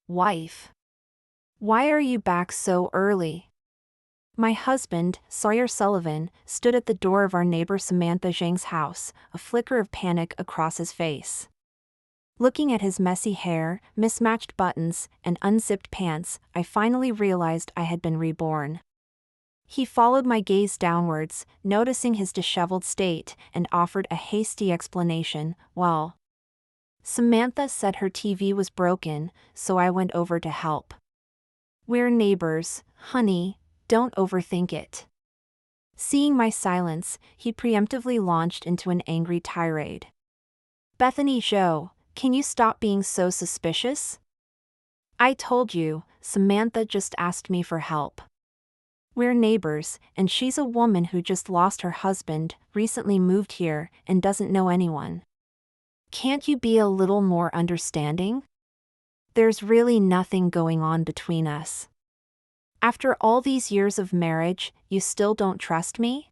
Wife. Why are you back so early? My husband, Sawyer Sullivan, stood at the door of our neighbor Samantha Zhang's house, a flicker of panic across his face. Looking at his messy hair, mismatched buttons, and unzipped pants, I finally realized I had been reborn. He followed my gaze downwards, noticing his disheveled state, and offered a hasty explanation. Well, Samantha said her TV was broken, so I went over to help. We're neighbors, honey, don't overthink it. Seeing my silence, he preemptively launched into an angry tirade. Bethany Joe, can you stop being so suspicious? I told you, Samantha just asked me for help. We're neighbors, and she's a woman who just lost her husband, recently moved here, and doesn't know anyone. Can't you be a little more understanding? There's really nothing going on between us. After all these years of marriage, you still don't trust me?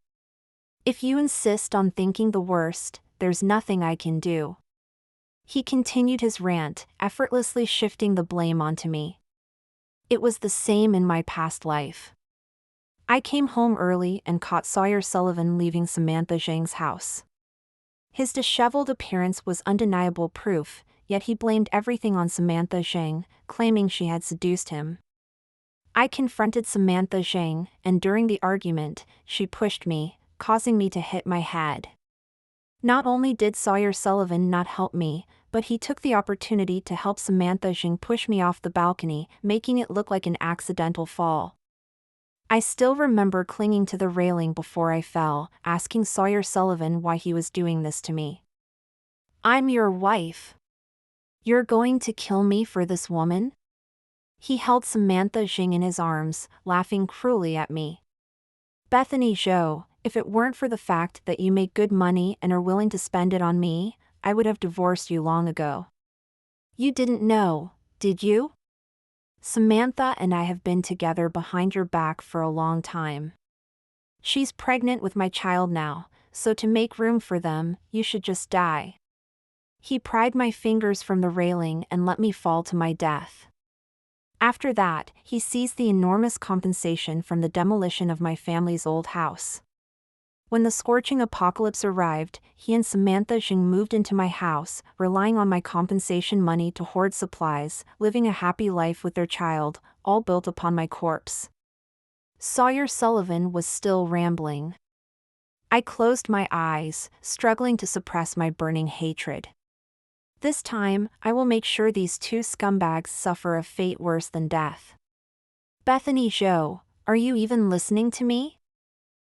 If you insist on thinking the worst, there's nothing I can do. He continued his rant, effortlessly shifting the blame onto me. It was the same in my past life. I came home early and caught Sawyer Sullivan leaving Samantha Zhang's house. His disheveled appearance was undeniable proof, yet he blamed everything on Samantha Zhang, claiming she had seduced him. I confronted Samantha Zhang, and during the argument, she pushed me, causing me to hit my head. Not only did Sawyer Sullivan not help me, but he took the opportunity to help Samantha Zhang push me off the balcony, making it look like an accidental fall. I still remember clinging to the railing before I fell, asking Sawyer Sullivan why he was doing this to me. I'm your wife. You're going to kill me for this woman? He held Samantha Zhang in his arms, laughing cruelly at me. Bethany Joe, if it weren't for the fact that you make good money and are willing to spend it on me, I would have divorced you long ago. You didn't know, did you? Samantha and I have been together behind your back for a long time. She's pregnant with my child now, so to make room for them, you should just die. He pried my fingers from the railing and let me fall to my death. After that, he seized the enormous compensation from the demolition of my family's old house. When the scorching apocalypse arrived, he and Samantha Zhang moved into my house, relying on my compensation money to hoard supplies, living a happy life with their child, all built upon my corpse. Sawyer Sullivan was still rambling. I closed my eyes, struggling to suppress my burning hatred. This time, I will make sure these two scumbags suffer a fate worse than death. Bethany Joe, are you even listening to me?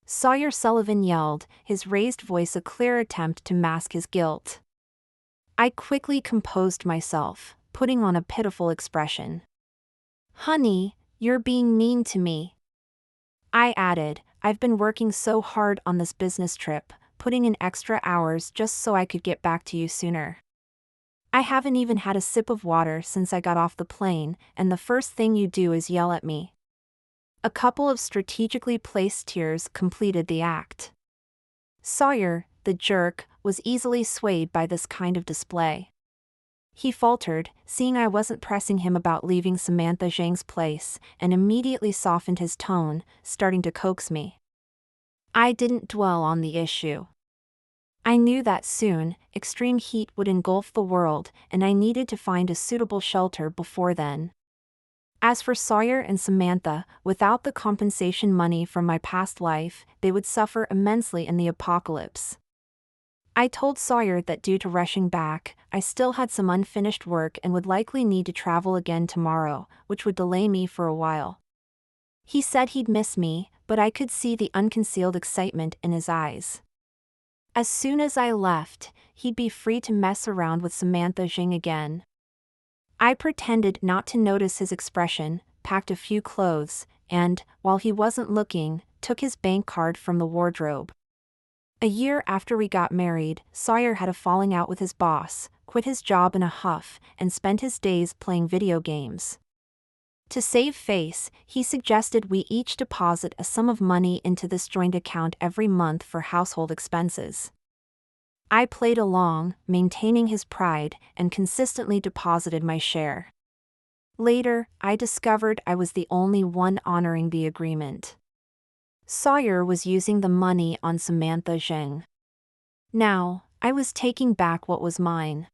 Sawyer Sullivan yelled, his raised voice a clear attempt to mask his guilt. I quickly composed myself, putting on a pitiful expression. Honey, you're being mean to me. I added, I've been working so hard on this business trip, putting in extra hours just so I could get back to you sooner. I haven't even had a sip of water since I got off the plane, and the first thing you do is yell at me. A couple of strategically placed tears completed the act. Sawyer, the jerk, was easily swayed by this kind of display. He faltered, seeing I wasn't pressing him about leaving Samantha Zhang's place, and immediately softened his tone, starting to coax me. I didn't dwell on the issue. I knew that soon, extreme heat would engulf the world, and I needed to find a suitable shelter before then. As for Sawyer and Samantha, without the compensation money from my past life, they would suffer immensely in the apocalypse. I told Sawyer that due to rushing back, I still had some unfinished work and would likely need to travel again tomorrow, which would delay me for a while. He said he'd miss me, but I could see the unconcealed excitement in his eyes. As soon as I left, he'd be free to mess around with Samantha Zhang again. I pretended not to notice his expression, packed a few clothes, and, while he wasn't looking, took his bank card from the wardrobe. A year after we got married, Sawyer had a falling out with his boss, quit his job in a huff, and spent his days playing video games. To save face, he suggested we each deposit a sum of money into this joint account every month for household expenses. I played along, maintaining his pride, and consistently deposited my share. Later, I discovered I was the only one honoring the agreement. Sawyer was using the money on Samantha Zheng. Now, I was taking back what was mine.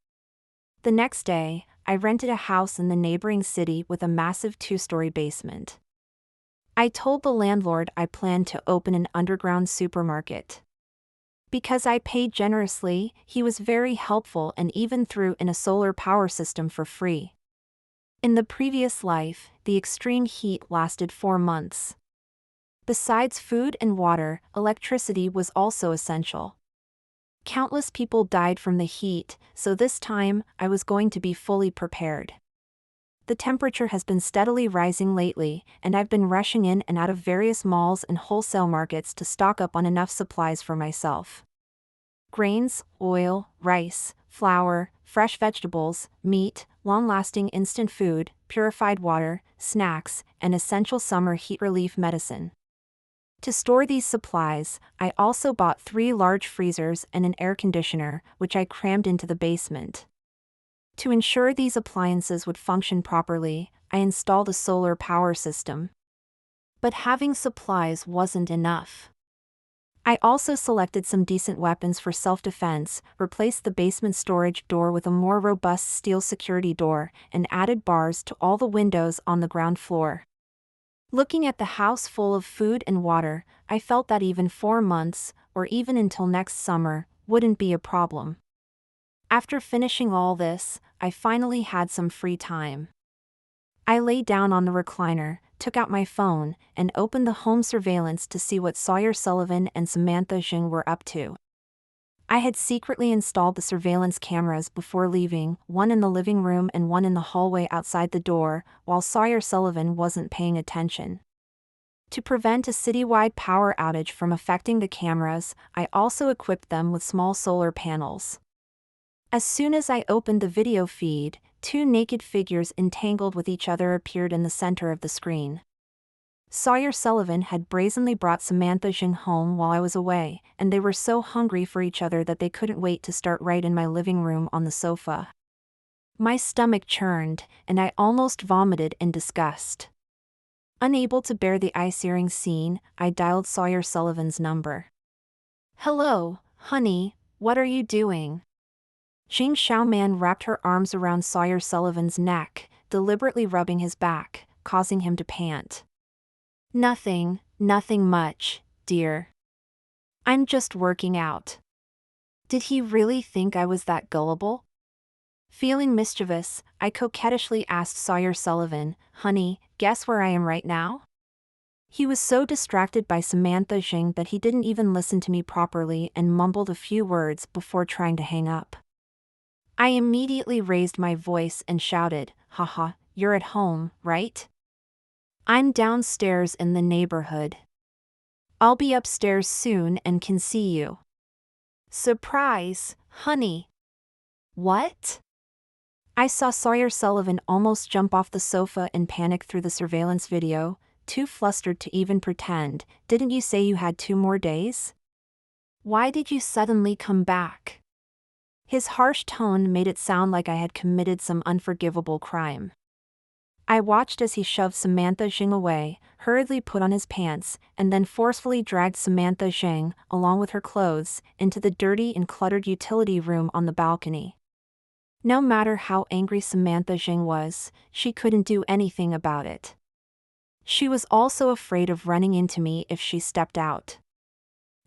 The next day, I rented a house in the neighboring city with a massive 2-story basement. I told the landlord I planned to open an underground supermarket. Because I paid generously, he was very helpful and even threw in a solar power system for free. In the previous life, the extreme heat lasted 4 months. Besides food and water, electricity was also essential. Countless people died from the heat, so this time, I was going to be fully prepared. The temperature has been steadily rising lately, and I've been rushing in and out of various malls and wholesale markets to stock up on enough supplies for myself. Grains, oil, rice, flour, fresh vegetables, meat, long-lasting instant food, purified water, snacks, and essential summer heat relief medicine. To store these supplies, I also bought 3 large freezers and an air conditioner, which I crammed into the basement. To ensure these appliances would function properly, I installed a solar power system. But having supplies wasn't enough. I also selected some decent weapons for self-defense, replaced the basement storage door with a more robust steel security door, and added bars to all the windows on the ground floor. Looking at the house full of food and water, I felt that even 4 months, or even until next summer, wouldn't be a problem. After finishing all this, I finally had some free time. I lay down on the recliner, took out my phone, and opened the home surveillance to see what Sawyer Sullivan and Samantha Zheng were up to. I had secretly installed the surveillance cameras before leaving, one in the living room and one in the hallway outside the door, while Sawyer Sullivan wasn't paying attention. To prevent a citywide power outage from affecting the cameras, I also equipped them with small solar panels. As soon as I opened the video feed, 2 naked figures entangled with each other appeared in the center of the screen. Sawyer Sullivan had brazenly brought Samantha Zheng home while I was away, and they were so hungry for each other that they couldn't wait to start right in my living room on the sofa. My stomach churned, and I almost vomited in disgust. Unable to bear the eye-searing scene, I dialed Sawyer Sullivan's number. "Hello, honey, what are you doing?" Jing Xiaoman wrapped her arms around Sawyer Sullivan's neck, deliberately rubbing his back, causing him to pant. Nothing much, dear. I'm just working out." Did he really think I was that gullible? Feeling mischievous, I coquettishly asked Sawyer Sullivan, "Honey, guess where I am right now?" He was so distracted by Samantha Zheng that he didn't even listen to me properly and mumbled a few words before trying to hang up. I immediately raised my voice and shouted, "Haha, you're at home, right? I'm downstairs in the neighborhood. I'll be upstairs soon and can see you." "Surprise, honey." "What?" I saw Sawyer Sullivan almost jump off the sofa in panic through the surveillance video, too flustered to even pretend. "Didn't you say you had 2 more days? Why did you suddenly come back?" His harsh tone made it sound like I had committed some unforgivable crime. I watched as he shoved Samantha Zheng away, hurriedly put on his pants, and then forcefully dragged Samantha Zheng, along with her clothes, into the dirty and cluttered utility room on the balcony. No matter how angry Samantha Zheng was, she couldn't do anything about it. She was also afraid of running into me if she stepped out.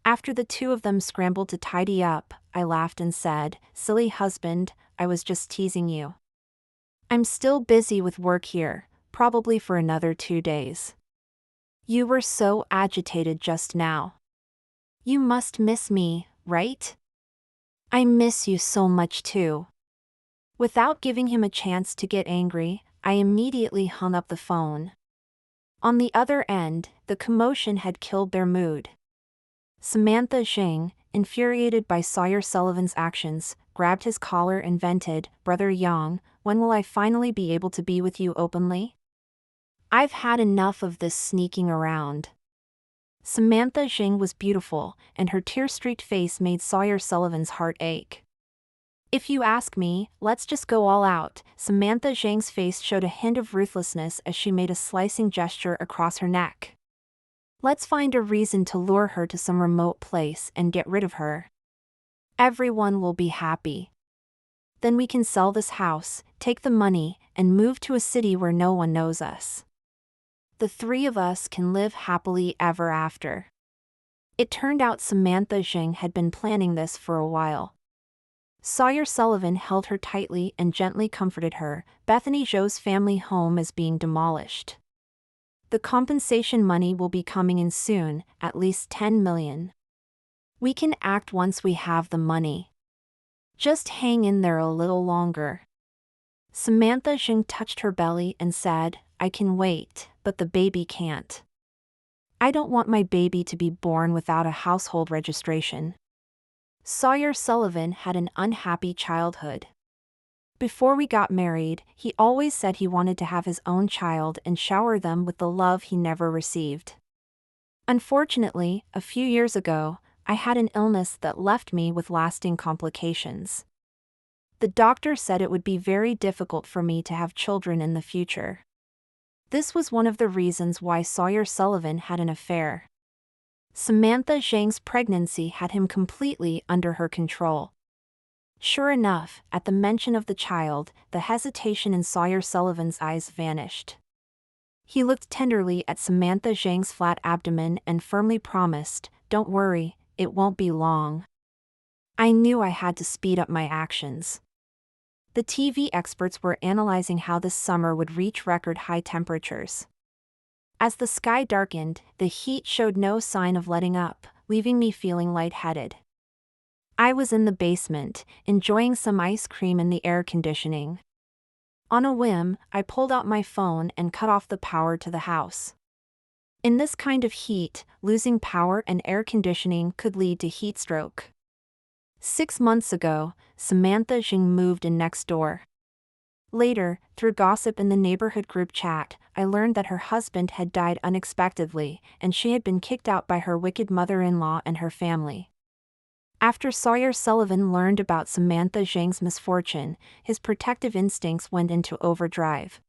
After the 2 of them scrambled to tidy up, I laughed and said, "Silly husband, I was just teasing you. I'm still busy with work here, probably for another 2 days. You were so agitated just now. You must miss me, right?" "I miss you so much too." Without giving him a chance to get angry, I immediately hung up the phone. On the other end, the commotion had killed their mood. Samantha Zheng, infuriated by Sawyer Sullivan's actions, grabbed his collar and vented, "Brother Yang, when will I finally be able to be with you openly? I've had enough of this sneaking around." Samantha Zheng was beautiful, and her tear-streaked face made Sawyer Sullivan's heart ache. If you ask me, let's just go all out. Samantha Zhang's face showed a hint of ruthlessness as she made a slicing gesture across her neck. Let's find a reason to lure her to some remote place and get rid of her. Everyone will be happy. Then we can sell this house, take the money, and move to a city where no one knows us. The three of us can live happily ever after. It turned out Samantha Zhang had been planning this for a while. Sawyer Sullivan held her tightly and gently comforted her. Bethany Zhou's family home is being demolished. The compensation money will be coming in soon, at least 10 million. We can act once we have the money. Just hang in there a little longer. Samantha Zhang touched her belly and said, I can wait, but the baby can't. I don't want my baby to be born without a household registration. Sawyer Sullivan had an unhappy childhood. Before we got married, he always said he wanted to have his own child and shower them with the love he never received. Unfortunately, a few years ago, I had an illness that left me with lasting complications. The doctor said it would be very difficult for me to have children in the future. This was one of the reasons why Sawyer Sullivan had an affair. Samantha Zhang's pregnancy had him completely under her control. Sure enough, at the mention of the child, the hesitation in Sawyer Sullivan's eyes vanished. He looked tenderly at Samantha Zhang's flat abdomen and firmly promised, Don't worry, it won't be long. I knew I had to speed up my actions. The TV experts were analyzing how this summer would reach record high temperatures. As the sky darkened, the heat showed no sign of letting up, leaving me feeling lightheaded. I was in the basement, enjoying some ice cream in the air conditioning. On a whim, I pulled out my phone and cut off the power to the house. In this kind of heat, losing power and air conditioning could lead to heat stroke. 6 months ago, Samantha Zhang moved in next door. Later, through gossip in the neighborhood group chat, I learned that her husband had died unexpectedly, and she had been kicked out by her wicked mother-in-law and her family. After Sawyer Sullivan learned about Samantha Zhang's misfortune, his protective instincts went into overdrive.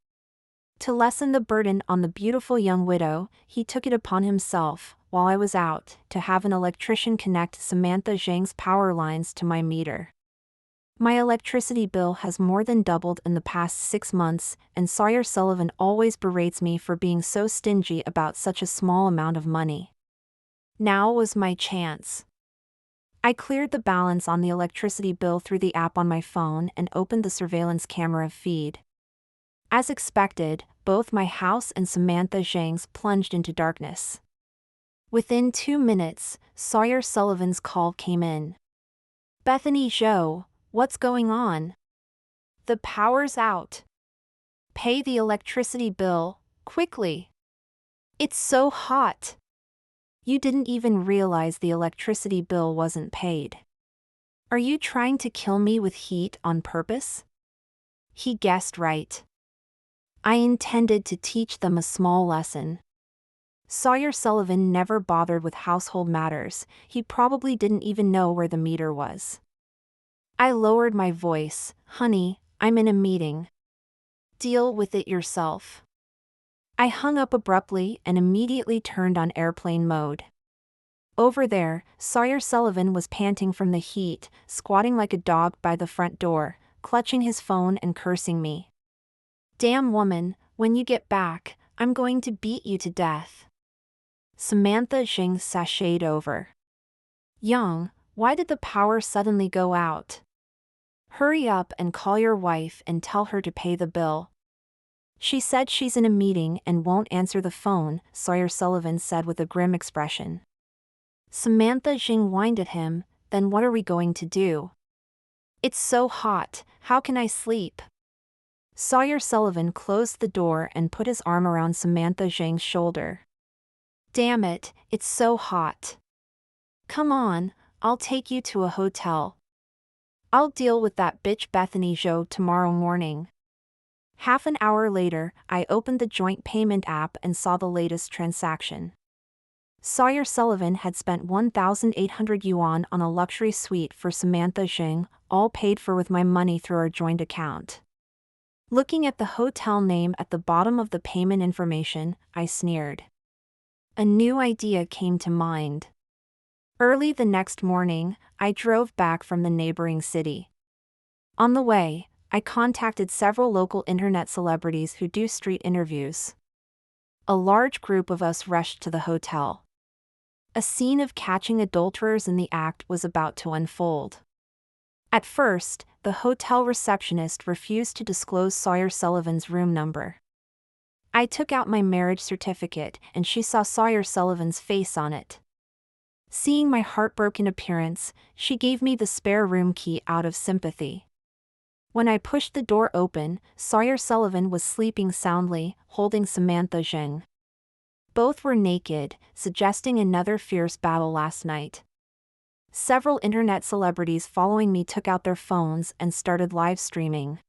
To lessen the burden on the beautiful young widow, he took it upon himself, while I was out, to have an electrician connect Samantha Zhang's power lines to my meter. My electricity bill has more than doubled in the past 6 months, and Sawyer Sullivan always berates me for being so stingy about such a small amount of money. Now was my chance. I cleared the balance on the electricity bill through the app on my phone and opened the surveillance camera feed. As expected, both my house and Samantha Zhang's plunged into darkness. Within 2 minutes, Sawyer Sullivan's call came in. Bethany Zhou, what's going on? The power's out. Pay the electricity bill, quickly. It's so hot. You didn't even realize the electricity bill wasn't paid. Are you trying to kill me with heat on purpose? He guessed right. I intended to teach them a small lesson. Sawyer Sullivan never bothered with household matters, he probably didn't even know where the meter was. I lowered my voice, Honey, I'm in a meeting. Deal with it yourself. I hung up abruptly and immediately turned on airplane mode. Over there, Sawyer Sullivan was panting from the heat, squatting like a dog by the front door, clutching his phone and cursing me. Damn woman, when you get back, I'm going to beat you to death. Samantha Zhang sashayed over. Young, why did the power suddenly go out? Hurry up and call your wife and tell her to pay the bill. She said she's in a meeting and won't answer the phone, Sawyer Sullivan said with a grim expression. Samantha Zhang whined at him, Then what are we going to do? It's so hot, how can I sleep? Sawyer Sullivan closed the door and put his arm around Samantha Zhang's shoulder. Damn it, it's so hot. Come on, I'll take you to a hotel. I'll deal with that bitch Bethany Zhou tomorrow morning. Half an hour later, I opened the joint payment app and saw the latest transaction. Sawyer Sullivan had spent 1,800 yuan on a luxury suite for Samantha Xing, all paid for with my money through our joint account. Looking at the hotel name at the bottom of the payment information, I sneered. A new idea came to mind. Early the next morning, I drove back from the neighboring city. On the way, I contacted several local internet celebrities who do street interviews. A large group of us rushed to the hotel. A scene of catching adulterers in the act was about to unfold. At first, the hotel receptionist refused to disclose Sawyer Sullivan's room number. I took out my marriage certificate and she saw Sawyer Sullivan's face on it. Seeing my heartbroken appearance, she gave me the spare room key out of sympathy. When I pushed the door open, Sawyer Sullivan was sleeping soundly, holding Samantha Xing. Both were naked, suggesting another fierce battle last night. Several internet celebrities following me took out their phones and started live streaming.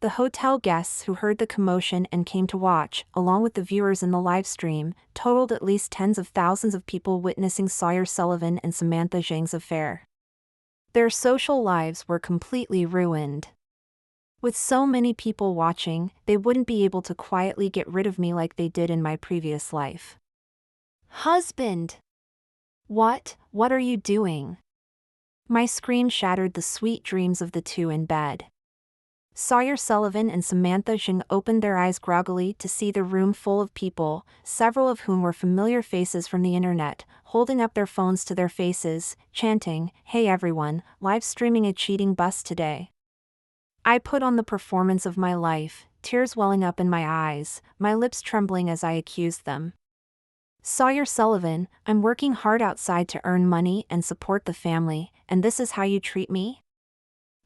The hotel guests who heard the commotion and came to watch, along with the viewers in the live stream, totaled at least tens of thousands of people witnessing Sawyer Sullivan and Samantha Xing's affair. Their social lives were completely ruined. With so many people watching, they wouldn't be able to quietly get rid of me like they did in my previous life. Husband! What are you doing? My scream shattered the sweet dreams of the two in bed. Sawyer Sullivan and Samantha Xing opened their eyes groggily to see the room full of people, several of whom were familiar faces from the internet, holding up their phones to their faces, chanting, "Hey everyone, live streaming a cheating bust today." I put on the performance of my life, tears welling up in my eyes, my lips trembling as I accused them. Sawyer Sullivan, I'm working hard outside to earn money and support the family, and this is how you treat me?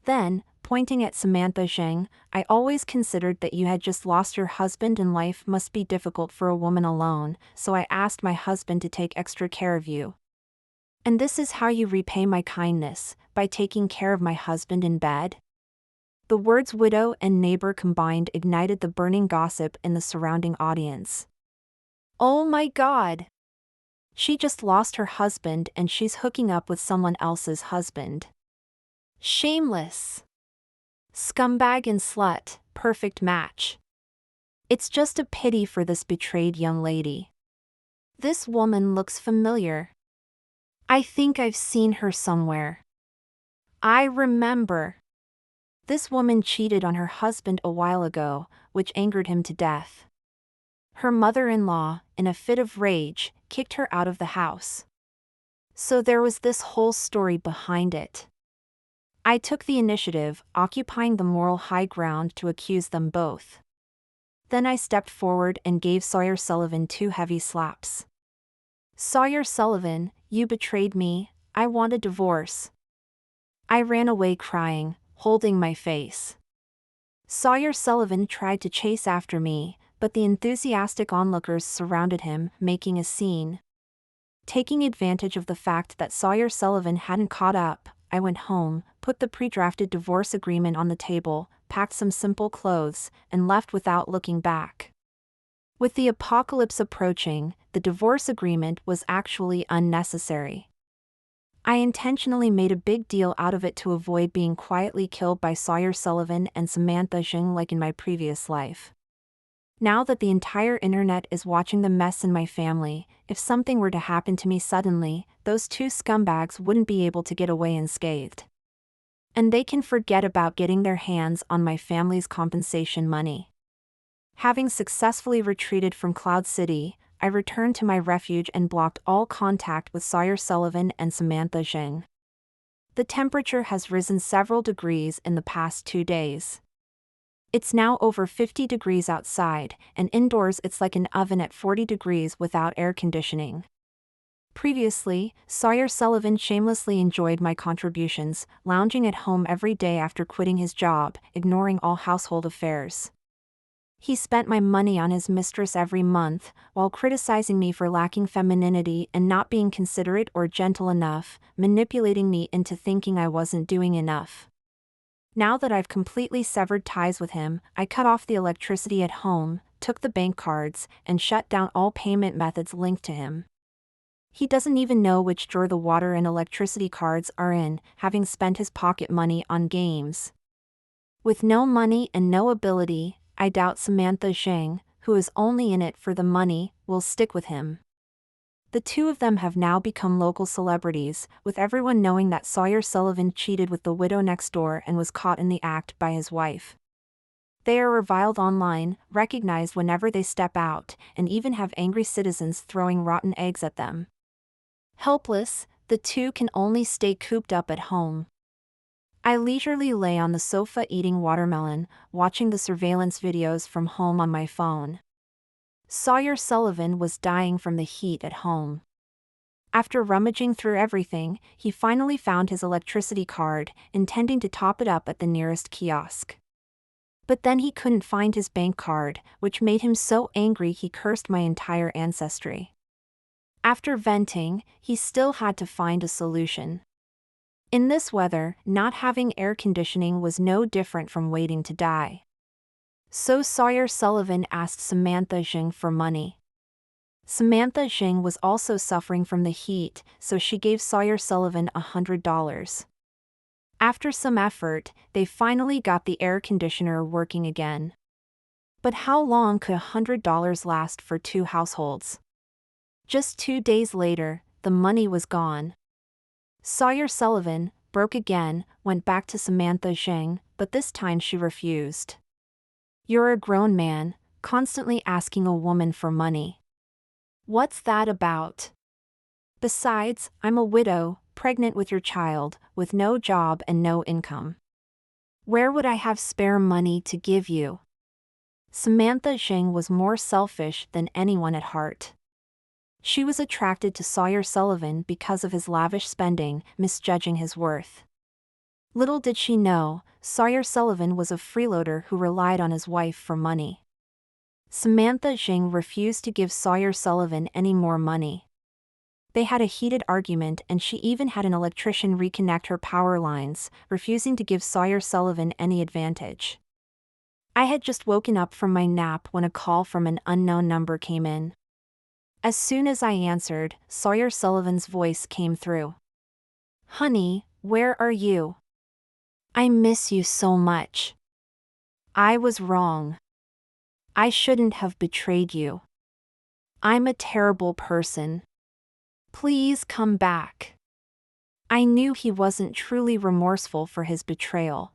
Then, pointing at Samantha Xing, I always considered that you had just lost your husband and life must be difficult for a woman alone, so I asked my husband to take extra care of you. And this is how you repay my kindness, by taking care of my husband in bed? The words widow and neighbor combined ignited the burning gossip in the surrounding audience. Oh my God! She just lost her husband and she's hooking up with someone else's husband. Shameless! Scumbag and slut, perfect match. It's just a pity for this betrayed young lady. This woman looks familiar. I think I've seen her somewhere. I remember. This woman cheated on her husband a while ago, which angered him to death. Her mother-in-law, in a fit of rage, kicked her out of the house. So there was this whole story behind it. I took the initiative, occupying the moral high ground to accuse them both. Then I stepped forward and gave Sawyer Sullivan 2 heavy slaps. Sawyer Sullivan, you betrayed me, I want a divorce. I ran away crying, holding my face. Sawyer Sullivan tried to chase after me, but the enthusiastic onlookers surrounded him, making a scene. Taking advantage of the fact that Sawyer Sullivan hadn't caught up, I went home, put the pre-drafted divorce agreement on the table, packed some simple clothes, and left without looking back. With the apocalypse approaching, the divorce agreement was actually unnecessary. I intentionally made a big deal out of it to avoid being quietly killed by Sawyer Sullivan and Samantha Xing like in my previous life. Now that the entire internet is watching the mess in my family, if something were to happen to me suddenly, those 2 scumbags wouldn't be able to get away unscathed. And they can forget about getting their hands on my family's compensation money. Having successfully retreated from Cloud City, I returned to my refuge and blocked all contact with Sawyer Sullivan and Samantha Xing. The temperature has risen several degrees in the past 2 days. It's now over 50 degrees outside, and indoors it's like an oven at 40 degrees without air conditioning. Previously, Sawyer Sullivan shamelessly enjoyed my contributions, lounging at home every day after quitting his job, ignoring all household affairs. He spent my money on his mistress every month, while criticizing me for lacking femininity and not being considerate or gentle enough, manipulating me into thinking I wasn't doing enough. Now that I've completely severed ties with him, I cut off the electricity at home, took the bank cards, and shut down all payment methods linked to him. He doesn't even know which drawer the water and electricity cards are in, having spent his pocket money on games. With no money and no ability, I doubt Samantha Zhang, who is only in it for the money, will stick with him. The two of them have now become local celebrities, with everyone knowing that Sawyer Sullivan cheated with the widow next door and was caught in the act by his wife. They are reviled online, recognized whenever they step out, and even have angry citizens throwing rotten eggs at them. Helpless, the two can only stay cooped up at home. I leisurely lay on the sofa eating watermelon, watching the surveillance videos from home on my phone. Sawyer Sullivan was dying from the heat at home. After rummaging through everything, he finally found his electricity card, intending to top it up at the nearest kiosk. But then he couldn't find his bank card, which made him so angry he cursed my entire ancestry. After venting, he still had to find a solution. In this weather, not having air conditioning was no different from waiting to die. So Sawyer Sullivan asked Samantha Zhang for money. Samantha Zhang was also suffering from the heat, so she gave Sawyer Sullivan $100. After some effort, they finally got the air conditioner working again. But how long could $100 last for two households? Just 2 days later, the money was gone. Sawyer Sullivan, broke again, went back to Samantha Zhang, but this time she refused. "You're a grown man, constantly asking a woman for money. What's that about? Besides, I'm a widow, pregnant with your child, with no job and no income. Where would I have spare money to give you?" Samantha Zhang was more selfish than anyone at heart. She was attracted to Sawyer Sullivan because of his lavish spending, misjudging his worth. Little did she know, Sawyer Sullivan was a freeloader who relied on his wife for money. Samantha Zhang refused to give Sawyer Sullivan any more money. They had a heated argument and she even had an electrician reconnect her power lines, refusing to give Sawyer Sullivan any advantage. I had just woken up from my nap when a call from an unknown number came in. As soon as I answered, Sawyer Sullivan's voice came through. "Honey, where are you? I miss you so much. I was wrong. I shouldn't have betrayed you. I'm a terrible person. Please come back." I knew he wasn't truly remorseful for his betrayal.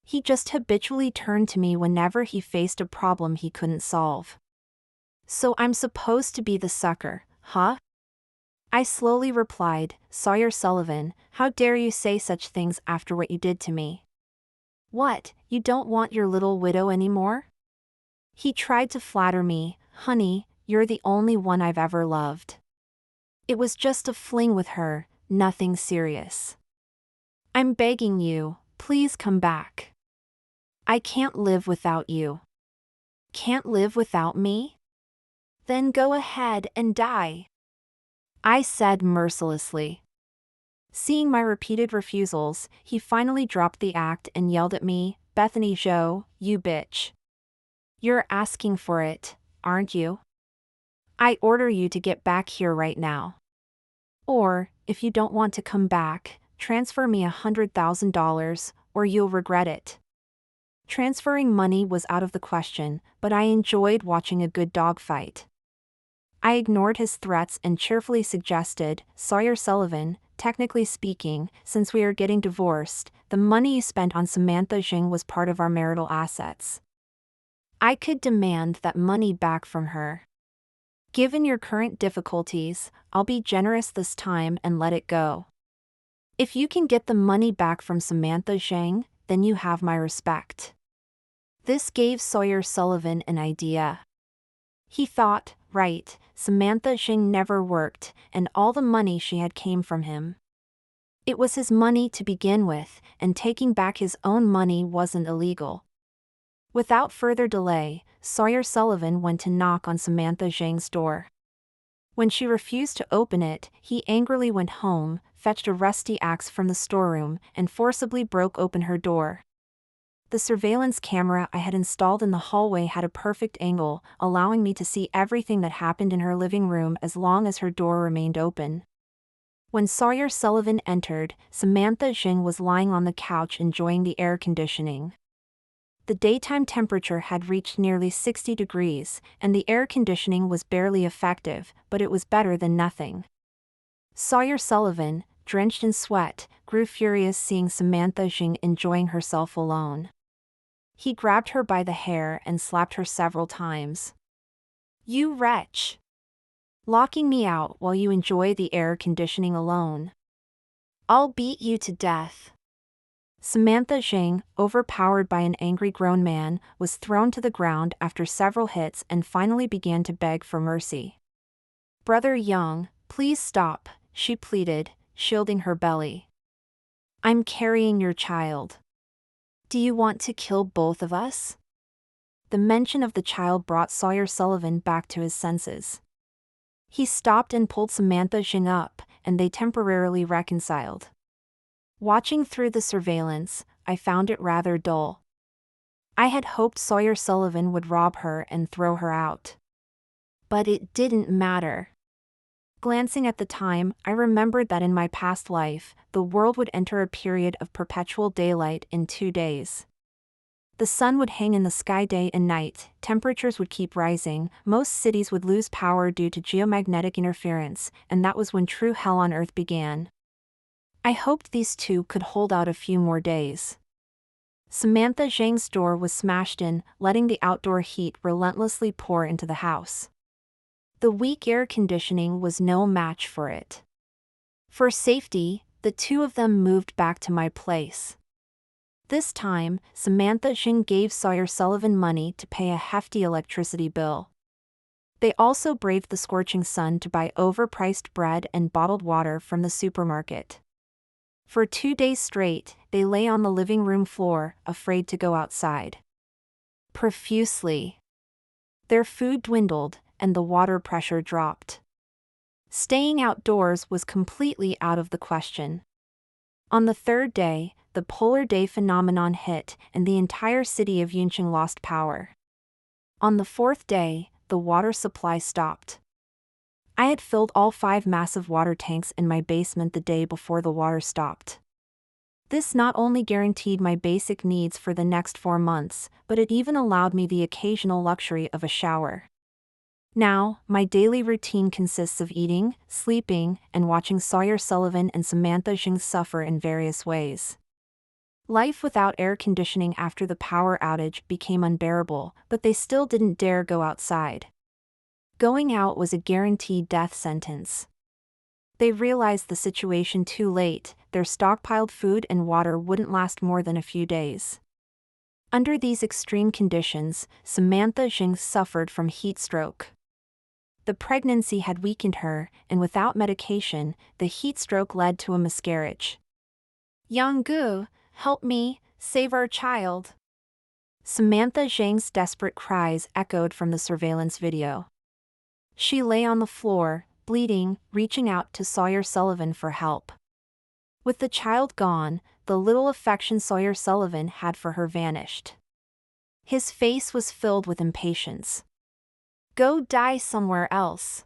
He just habitually turned to me whenever he faced a problem he couldn't solve. "So I'm supposed to be the sucker, huh?" I slowly replied, "Sawyer Sullivan, how dare you say such things after what you did to me? What, you don't want your little widow anymore?" He tried to flatter me, "Honey, you're the only one I've ever loved. It was just a fling with her, nothing serious. I'm begging you, please come back. I can't live without you." "Can't live without me? Then go ahead and die," I said mercilessly. Seeing my repeated refusals, he finally dropped the act and yelled at me, "Bethany Zhou, you bitch. You're asking for it, aren't you? I order you to get back here right now. Or, if you don't want to come back, transfer me $100,000, or you'll regret it." Transferring money was out of the question, but I enjoyed watching a good dogfight. I ignored his threats and cheerfully suggested, "Sawyer Sullivan, technically speaking, since we are getting divorced, the money you spent on Samantha Zhang was part of our marital assets. I could demand that money back from her. Given your current difficulties, I'll be generous this time and let it go. If you can get the money back from Samantha Zhang, then you have my respect." This gave Sawyer Sullivan an idea. He thought, right, Samantha Zhang never worked, and all the money she had came from him. It was his money to begin with, and taking back his own money wasn't illegal. Without further delay, Sawyer Sullivan went to knock on Samantha Zhang's door. When she refused to open it, he angrily went home, fetched a rusty axe from the storeroom, and forcibly broke open her door. The surveillance camera I had installed in the hallway had a perfect angle, allowing me to see everything that happened in her living room as long as her door remained open. When Sawyer Sullivan entered, Samantha Jing was lying on the couch enjoying the air conditioning. The daytime temperature had reached nearly 60 degrees, and the air conditioning was barely effective, but it was better than nothing. Sawyer Sullivan, drenched in sweat, grew furious seeing Samantha Jing enjoying herself alone. He grabbed her by the hair and slapped her several times. "You wretch! Locking me out while you enjoy the air conditioning alone. I'll beat you to death." Samantha Jing, overpowered by an angry grown man, was thrown to the ground after several hits and finally began to beg for mercy. "Brother Young, please stop," she pleaded, shielding her belly. "I'm carrying your child. Do you want to kill both of us?" The mention of the child brought Sawyer Sullivan back to his senses. He stopped and pulled Samantha Jing up, and they temporarily reconciled. Watching through the surveillance, I found it rather dull. I had hoped Sawyer Sullivan would rob her and throw her out. But it didn't matter. Glancing at the time, I remembered that in my past life, the world would enter a period of perpetual daylight in 2 days. The sun would hang in the sky day and night, temperatures would keep rising, most cities would lose power due to geomagnetic interference, and that was when true hell on earth began. I hoped these two could hold out a few more days. Samantha Zhang's door was smashed in, letting the outdoor heat relentlessly pour into the house. The weak air conditioning was no match for it. For safety, the two of them moved back to my place. This time, Samantha Jing gave Sawyer Sullivan money to pay a hefty electricity bill. They also braved the scorching sun to buy overpriced bread and bottled water from the supermarket. For 2 days straight, they lay on the living room floor, afraid to go outside. Profusely. Their food dwindled, and the water pressure dropped. Staying outdoors was completely out of the question. On the 3rd day, the polar day phenomenon hit, and the entire city of Yunqing lost power. On the 4th day, the water supply stopped. I had filled all 5 massive water tanks in my basement the day before the water stopped. This not only guaranteed my basic needs for the next 4 months, but it even allowed me the occasional luxury of a shower. Now, my daily routine consists of eating, sleeping, and watching Sawyer Sullivan and Samantha Jing suffer in various ways. Life without air conditioning after the power outage became unbearable, but they still didn't dare go outside. Going out was a guaranteed death sentence. They realized the situation too late, their stockpiled food and water wouldn't last more than a few days. Under these extreme conditions, Samantha Jing suffered from heat stroke. The pregnancy had weakened her, and without medication, the heat stroke led to a miscarriage. "Yang Gu, help me, save our child." Samantha Zhang's desperate cries echoed from the surveillance video. She lay on the floor, bleeding, reaching out to Sawyer Sullivan for help. With the child gone, the little affection Sawyer Sullivan had for her vanished. His face was filled with impatience. "Go die somewhere else.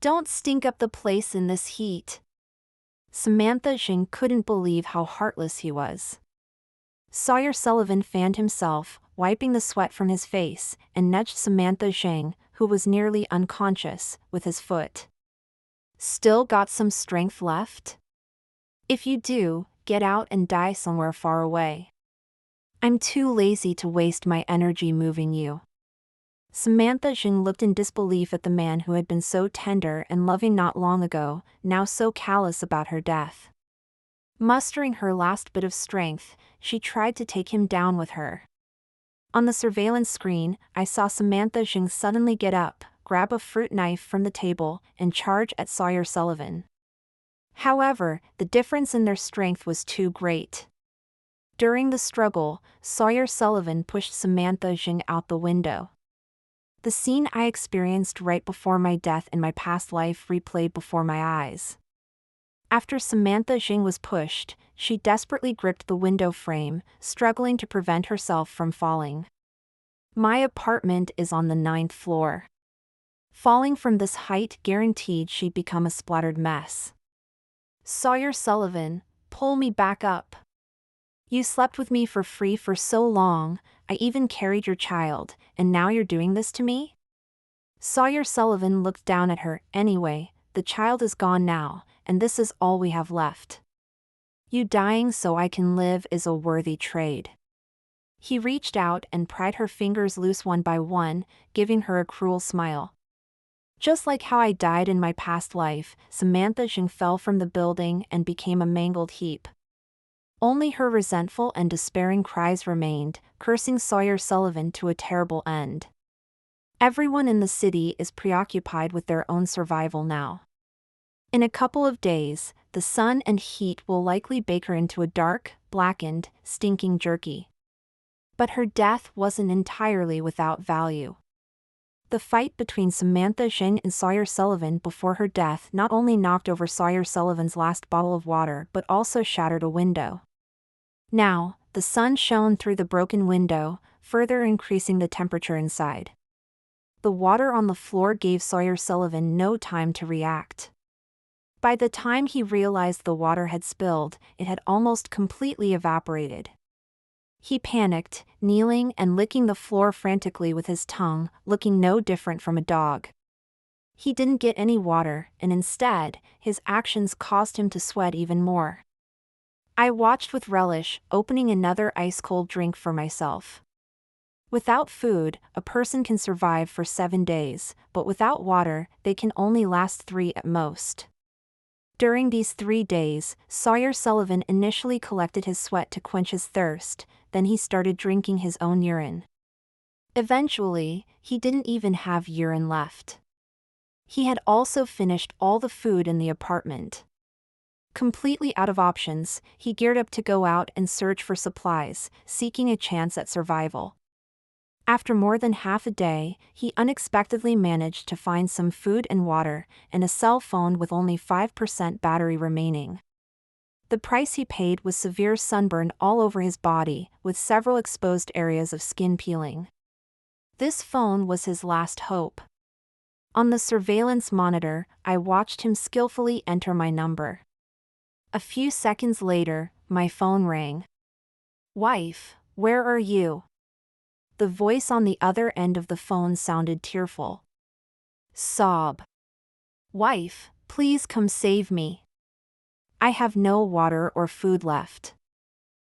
Don't stink up the place in this heat." Samantha Jing couldn't believe how heartless he was. Sawyer Sullivan fanned himself, wiping the sweat from his face, and nudged Samantha Jing, who was nearly unconscious, with his foot. "Still got some strength left? If you do, get out and die somewhere far away. I'm too lazy to waste my energy moving you." Samantha Jing looked in disbelief at the man who had been so tender and loving not long ago, now so callous about her death. Mustering her last bit of strength, she tried to take him down with her. On the surveillance screen, I saw Samantha Jing suddenly get up, grab a fruit knife from the table, and charge at Sawyer Sullivan. However, the difference in their strength was too great. During the struggle, Sawyer Sullivan pushed Samantha Jing out the window. The scene I experienced right before my death in my past life replayed before my eyes. After Samantha Jing was pushed, she desperately gripped the window frame, struggling to prevent herself from falling. My apartment is on the 9th floor. Falling from this height guaranteed she'd become a splattered mess. Sawyer Sullivan, pull me back up. You slept with me for free for so long, I even carried your child, and now you're doing this to me? Sawyer Sullivan looked down at her. Anyway, the child is gone now, and this is all we have left. You dying so I can live is a worthy trade. He reached out and pried her fingers loose one by one, giving her a cruel smile. Just like how I died in my past life, Samantha Jing fell from the building and became a mangled heap. Only her resentful and despairing cries remained, cursing Sawyer Sullivan to a terrible end. Everyone in the city is preoccupied with their own survival now. In a couple of days, the sun and heat will likely bake her into a dark, blackened, stinking jerky. But her death wasn't entirely without value. The fight between Samantha Jing and Sawyer Sullivan before her death not only knocked over Sawyer Sullivan's last bottle of water but also shattered a window. Now, the sun shone through the broken window, further increasing the temperature inside. The water on the floor gave Sawyer Sullivan no time to react. By the time he realized the water had spilled, it had almost completely evaporated. He panicked, kneeling and licking the floor frantically with his tongue, looking no different from a dog. He didn't get any water, and instead, his actions caused him to sweat even more. I watched with relish, opening another ice-cold drink for myself. Without food, a person can survive for 7 days, but without water, they can only last 3 at most. During these 3 days, Sawyer Sullivan initially collected his sweat to quench his thirst, then he started drinking his own urine. Eventually, he didn't even have urine left. He had also finished all the food in the apartment. Completely out of options, he geared up to go out and search for supplies, seeking a chance at survival. After more than half a day, he unexpectedly managed to find some food and water, and a cell phone with only 5% battery remaining. The price he paid was severe sunburn all over his body, with several exposed areas of skin peeling. This phone was his last hope. On the surveillance monitor, I watched him skillfully enter my number. A few seconds later, my phone rang. "Wife, where are you?" The voice on the other end of the phone sounded tearful. Sob. "Wife, please come save me. I have no water or food left.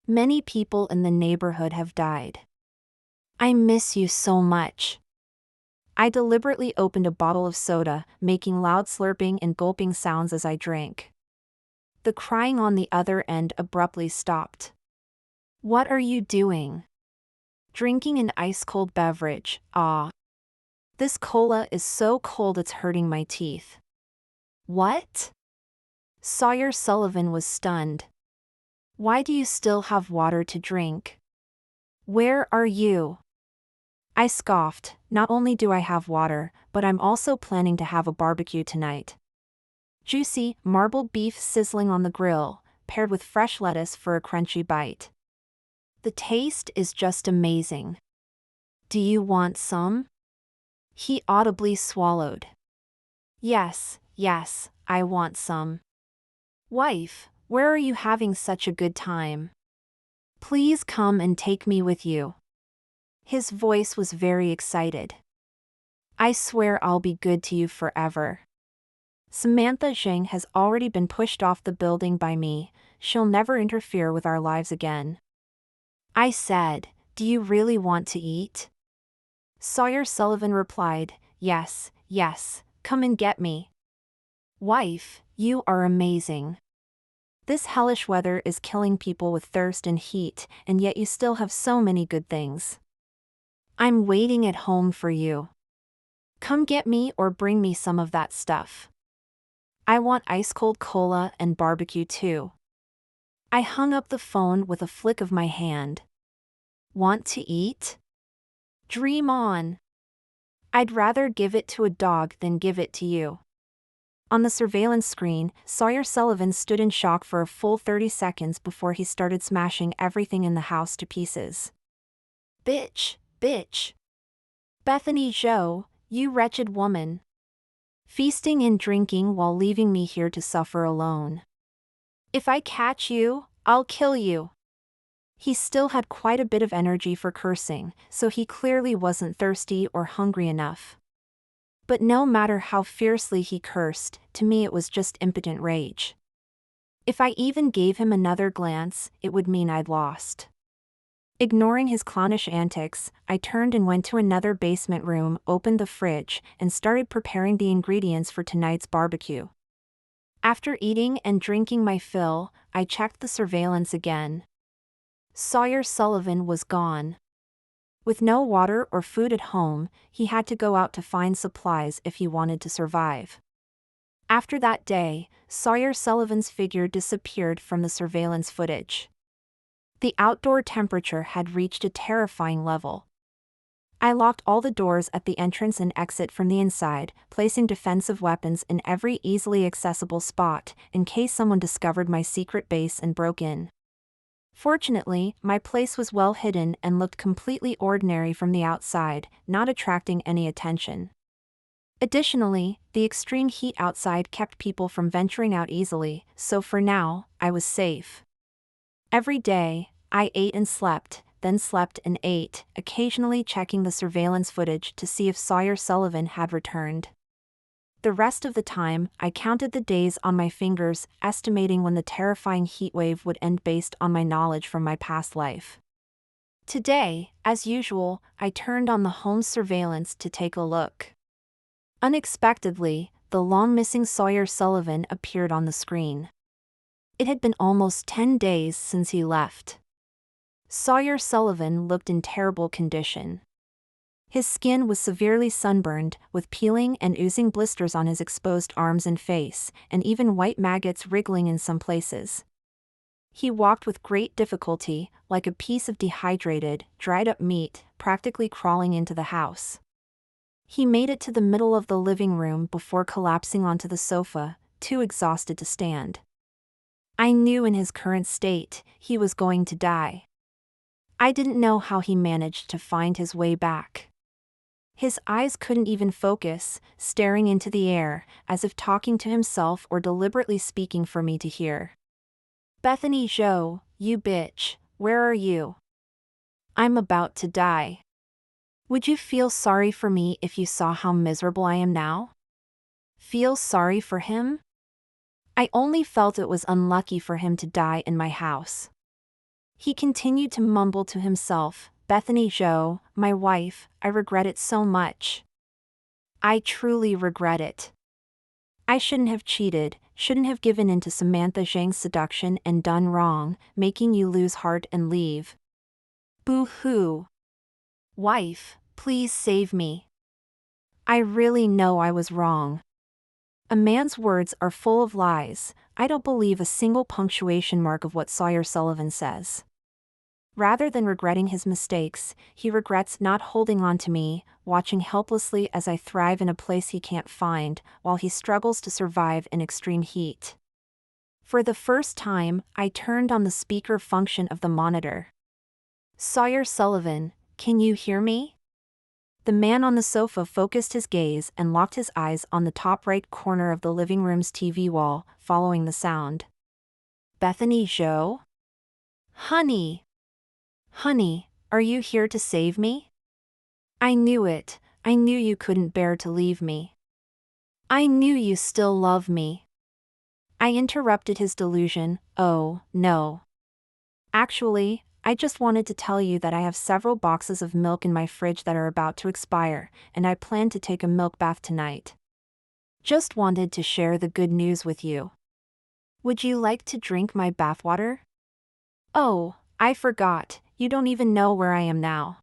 Many people in the neighborhood have died. I miss you so much." I deliberately opened a bottle of soda, making loud slurping and gulping sounds as I drank. The crying on the other end abruptly stopped. "What are you doing?" "Drinking an ice-cold beverage, ah. This cola is so cold it's hurting my teeth." "What?" Sawyer Sullivan was stunned. "Why do you still have water to drink? Where are you?" I scoffed. "Not only do I have water, but I'm also planning to have a barbecue tonight. Juicy, marbled beef sizzling on the grill, paired with fresh lettuce for a crunchy bite. The taste is just amazing. Do you want some?" He audibly swallowed. Yes, I want some." "Wife, where are you having such a good time? Please come and take me with you." His voice was very excited. "I swear I'll be good to you forever. Samantha Jing has already been pushed off the building by me, she'll never interfere with our lives again." I said, "Do you really want to eat?" Sawyer Sullivan replied, Yes, come and get me." "Wife, you are amazing. This hellish weather is killing people with thirst and heat, and yet you still have so many good things. I'm waiting at home for you. Come get me or bring me some of that stuff. I want ice-cold cola and barbecue too." I hung up the phone with a flick of my hand. "Want to eat? Dream on. I'd rather give it to a dog than give it to you." On the surveillance screen, Sawyer Sullivan stood in shock for a full 30 seconds before he started smashing everything in the house to pieces. Bitch, bitch. Bethany Joe, you wretched woman. Feasting and drinking while leaving me here to suffer alone. If I catch you, I'll kill you. He still had quite a bit of energy for cursing, so he clearly wasn't thirsty or hungry enough. But no matter how fiercely he cursed, to me it was just impotent rage. If I even gave him another glance, it would mean I'd lost. Ignoring his clownish antics, I turned and went to another basement room, opened the fridge, and started preparing the ingredients for tonight's barbecue. After eating and drinking my fill, I checked the surveillance again. Sawyer Sullivan was gone. With no water or food at home, he had to go out to find supplies if he wanted to survive. After that day, Sawyer Sullivan's figure disappeared from the surveillance footage. The outdoor temperature had reached a terrifying level. I locked all the doors at the entrance and exit from the inside, placing defensive weapons in every easily accessible spot, in case someone discovered my secret base and broke in. Fortunately, my place was well hidden and looked completely ordinary from the outside, not attracting any attention. Additionally, the extreme heat outside kept people from venturing out easily, so for now, I was safe. Every day, I ate and slept, then slept and ate, occasionally checking the surveillance footage to see if Sawyer Sullivan had returned. The rest of the time, I counted the days on my fingers, estimating when the terrifying heatwave would end based on my knowledge from my past life. Today, as usual, I turned on the home surveillance to take a look. Unexpectedly, the long-missing Sawyer Sullivan appeared on the screen. It had been almost 10 days since he left. Sawyer Sullivan looked in terrible condition. His skin was severely sunburned, with peeling and oozing blisters on his exposed arms and face, and even white maggots wriggling in some places. He walked with great difficulty, like a piece of dehydrated, dried-up meat, practically crawling into the house. He made it to the middle of the living room before collapsing onto the sofa, too exhausted to stand. I knew in his current state, he was going to die. I didn't know how he managed to find his way back. His eyes couldn't even focus, staring into the air, as if talking to himself or deliberately speaking for me to hear. Bethany Joe, you bitch, where are you? I'm about to die. Would you feel sorry for me if you saw how miserable I am now? Feel sorry for him? I only felt it was unlucky for him to die in my house. He continued to mumble to himself, Bethany Joe, my wife, I regret it so much. I truly regret it. I shouldn't have cheated, shouldn't have given in to Samantha Zhang's seduction and done wrong, making you lose heart and leave. Boo-hoo. Wife, please save me. I really know I was wrong. A man's words are full of lies. I don't believe a single punctuation mark of what Sawyer Sullivan says. Rather than regretting his mistakes, he regrets not holding on to me, watching helplessly as I thrive in a place he can't find, while he struggles to survive in extreme heat. For the first time, I turned on the speaker function of the monitor. Sawyer Sullivan, can you hear me? The man on the sofa focused his gaze and locked his eyes on the top right corner of the living room's TV wall, following the sound. Bethany Joe? Honey! Honey, are you here to save me? I knew it, I knew you couldn't bear to leave me. I knew you still love me. I interrupted his delusion, oh, no. Actually, I just wanted to tell you that I have several boxes of milk in my fridge that are about to expire, and I plan to take a milk bath tonight. Just wanted to share the good news with you. Would you like to drink my bathwater? Oh, I forgot, you don't even know where I am now.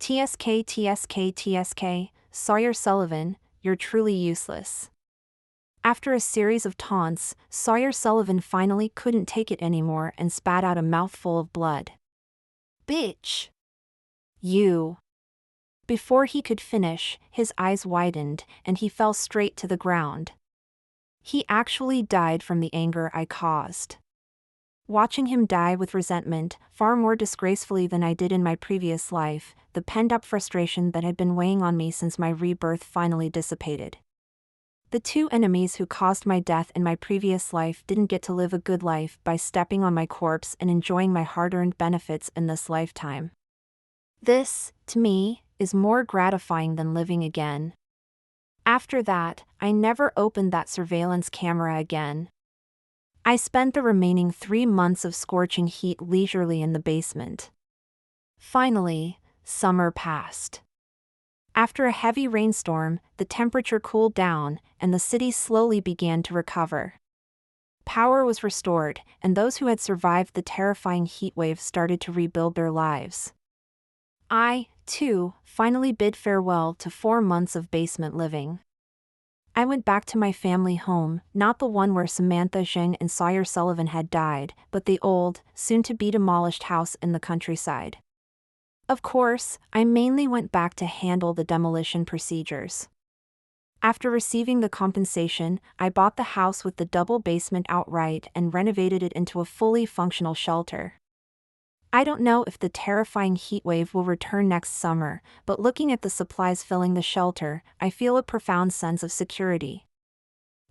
TSK, Sawyer Sullivan, you're truly useless. After a series of taunts, Sawyer Sullivan finally couldn't take it anymore and spat out a mouthful of blood. Bitch! You! Before he could finish, his eyes widened, and he fell straight to the ground. He actually died from the anger I caused. Watching him die with resentment, far more disgracefully than I did in my previous life, the pent-up frustration that had been weighing on me since my rebirth finally dissipated. The two enemies who caused my death in my previous life didn't get to live a good life by stepping on my corpse and enjoying my hard-earned benefits in this lifetime. This, to me, is more gratifying than living again. After that, I never opened that surveillance camera again. I spent the remaining 3 months of scorching heat leisurely in the basement. Finally, summer passed. After a heavy rainstorm, the temperature cooled down, and the city slowly began to recover. Power was restored, and those who had survived the terrifying heatwave started to rebuild their lives. I, too, finally bid farewell to 4 months of basement living. I went back to my family home, not the one where Samantha Zheng and Sawyer Sullivan had died, but the old, soon-to-be demolished house in the countryside. Of course, I mainly went back to handle the demolition procedures. After receiving the compensation, I bought the house with the double basement outright and renovated it into a fully functional shelter. I don't know if the terrifying heatwave will return next summer, but looking at the supplies filling the shelter, I feel a profound sense of security.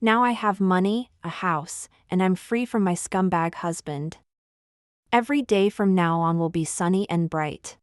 Now I have money, a house, and I'm free from my scumbag husband. Every day from now on will be sunny and bright.